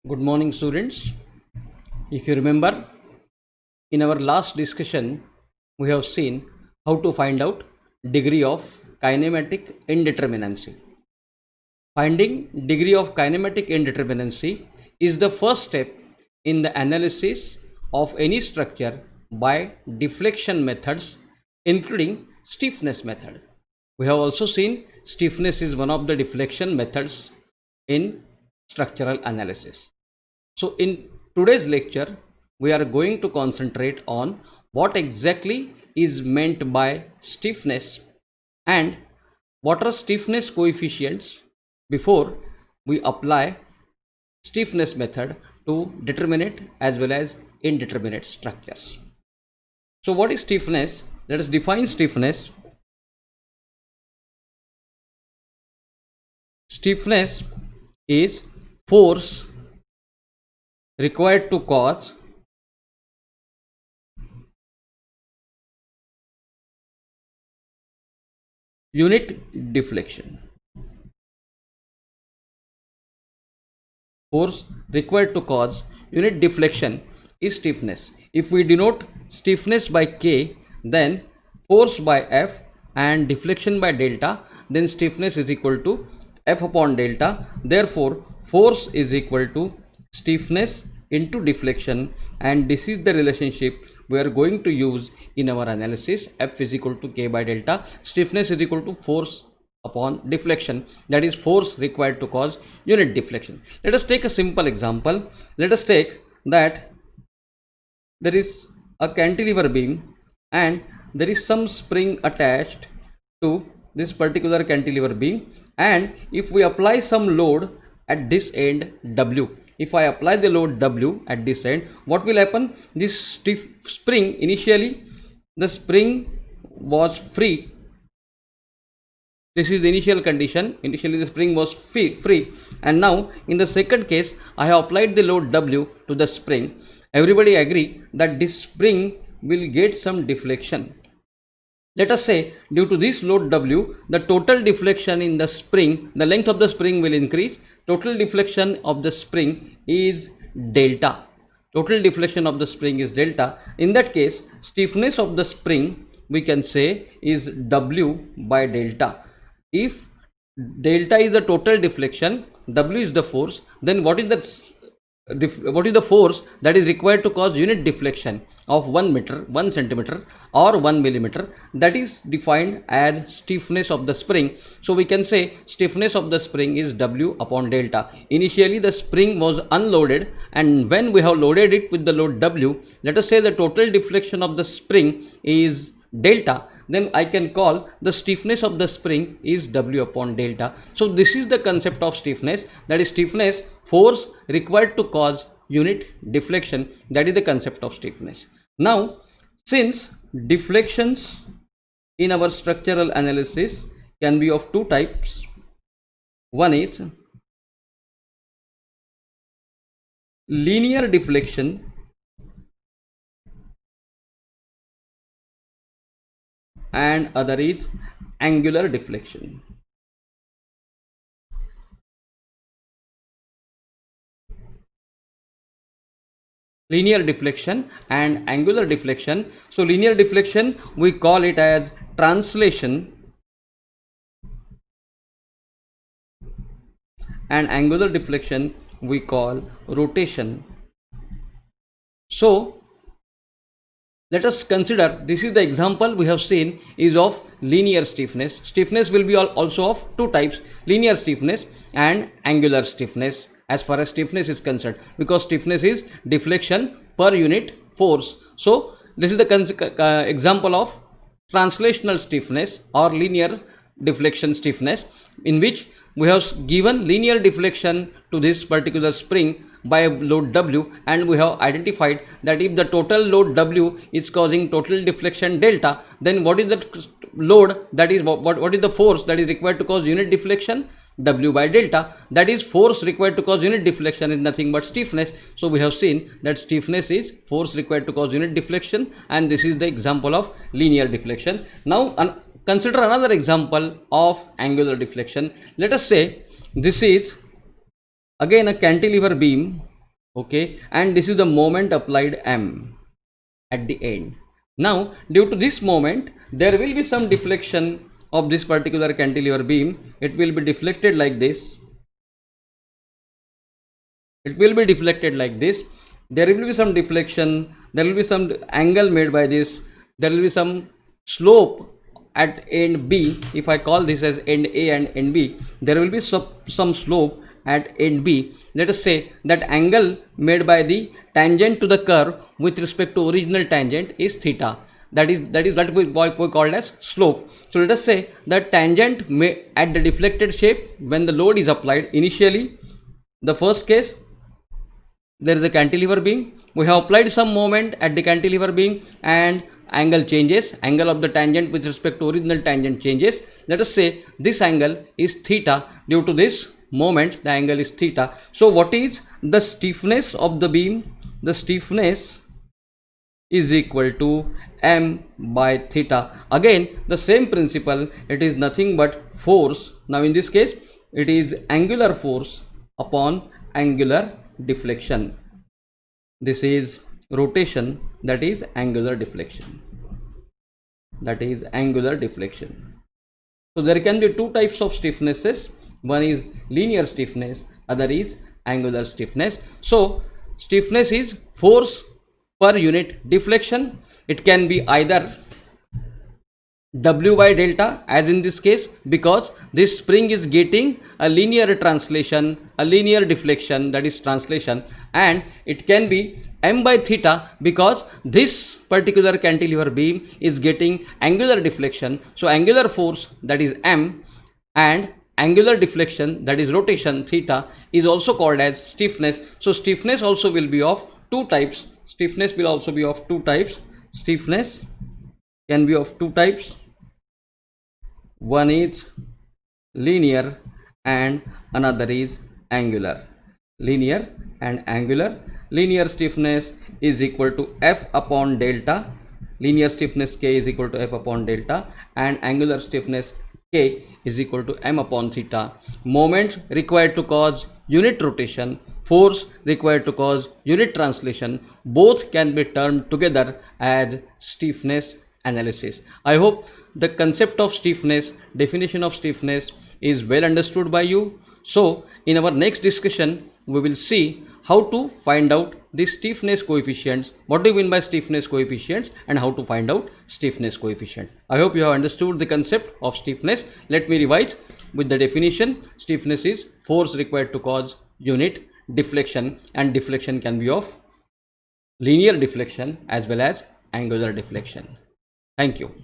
Good morning, students. If you remember, in our last discussion, we have seen how to find out degree of kinematic indeterminacy. Finding degree of kinematic indeterminacy is the first step in the analysis of any structure by deflection methods, including stiffness method. We have also seen stiffness is one of the deflection methods in structural analysis. So in today's lecture, we are going to concentrate on what exactly is meant by stiffness and what are stiffness coefficients before we apply stiffness method to determinate as well as indeterminate structures. So what is stiffness? Let us define stiffness. Stiffness is force required to cause unit deflection. Force required to cause unit deflection is stiffness. If we denote stiffness by K, then force by F and deflection by delta, then stiffness is equal to F upon delta. Therefore, force is equal to stiffness into deflection, and this is the relationship we are going to use in our analysis. F is equal to K by delta. Stiffness is equal to force upon deflection, that is force required to cause unit deflection. Let us take a simple example. Let us take that there is a cantilever beam and there is some spring attached to this particular cantilever beam, and if we apply some load at this end W, if I apply the load W at this end, what will happen? This stiff spring, initially the spring was free. This is the initial condition. Initially the spring was free, and now in the second case I have applied the load W to the spring. Everybody agree that this spring will get some deflection. Let us say due to this load W, the total deflection in the spring, the length of the spring will increase. Total deflection of the spring is delta. Total deflection of the spring is delta. In that case, stiffness of the spring we can say is W by delta. If delta is the total deflection, W is the force, then what is the force that is required to cause unit deflection of 1 meter, 1 centimeter or 1 millimeter? That is defined as stiffness of the spring. So we can say stiffness of the spring is W upon delta. Initially the spring was unloaded, and when we have loaded it with the load W, let us say the total deflection of the spring is delta, then I can call the stiffness of the spring is W upon delta. So this is the concept of stiffness, that is stiffness, force required to cause unit deflection. That is the concept of stiffness. Now, since deflections in our structural analysis can be of two types, one is linear deflection and other is angular deflection. Linear deflection and angular deflection. So linear deflection we call it as translation, and angular deflection we call rotation. So let us consider, this is the example we have seen is of linear stiffness. Stiffness will be also of two types, linear stiffness and angular stiffness, as far as stiffness is concerned, because stiffness is deflection per unit force. So this is the example of translational stiffness or linear deflection stiffness, in which we have given linear deflection to this particular spring by load W, and we have identified that if the total load W is causing total deflection delta, then what is the load, that is what is the force that is required to cause unit deflection? W by delta. That is force required to cause unit deflection is nothing but stiffness. So we have seen that stiffness is force required to cause unit deflection, and this is the example of linear deflection. Now consider another example of angular deflection. Let us say this is again a cantilever beam Okay, and this is the moment applied M at the end. Now, due to this moment, there will be some deflection of this particular cantilever beam. It will be deflected like this. It will be deflected like this. There will be some deflection. There will be some angle made by this. There will be some slope at end B. If I call this as end A and end B, there will be some slope at end B. Let us say that angle made by the tangent to the curve with respect to original tangent is theta. That is what we call as slope. So let us say that tangent may at the deflected shape when the load is applied initially. The first case, there is a cantilever beam. We have applied some moment at the cantilever beam and angle changes. Angle of the tangent with respect to original tangent changes. Let us say this angle is theta. Due to this moment, the angle is theta. So what is the stiffness of the beam? The stiffness is equal to m by theta. Again, the same principle. It is nothing but force. Now in this case, it is angular force upon angular deflection. This is rotation, that is angular deflection. That is angular deflection. So there can be two types of stiffnesses. One is linear stiffness, other is angular stiffness. So stiffness is force per unit deflection. It can be either W by delta, as in this case, because this spring is getting a linear translation, a linear deflection, that is translation, and it can be m by theta because this particular cantilever beam is getting angular deflection. So angular force, that is m, and angular deflection, that is rotation, theta, is also called as stiffness. So stiffness also will be of two types. Stiffness will also be of two types. Stiffness can be of two types. One is linear and another is angular. Linear and angular. Linear stiffness is equal to F upon delta. Linear stiffness K is equal to F upon delta, and angular stiffness K is equal to m upon theta. Moment required to cause unit rotation, force required to cause unit translation, both can be termed together as stiffness analysis. I hope the concept of stiffness, definition of stiffness is well understood by you. So in our next discussion, we will see how to find out the stiffness coefficients, what do you mean by stiffness coefficients, and how to find out stiffness coefficient. I hope you have understood the concept of stiffness. Let me revise with the definition. Stiffness is force required to cause unit deflection, and deflection can be of linear deflection as well as angular deflection. Thank you.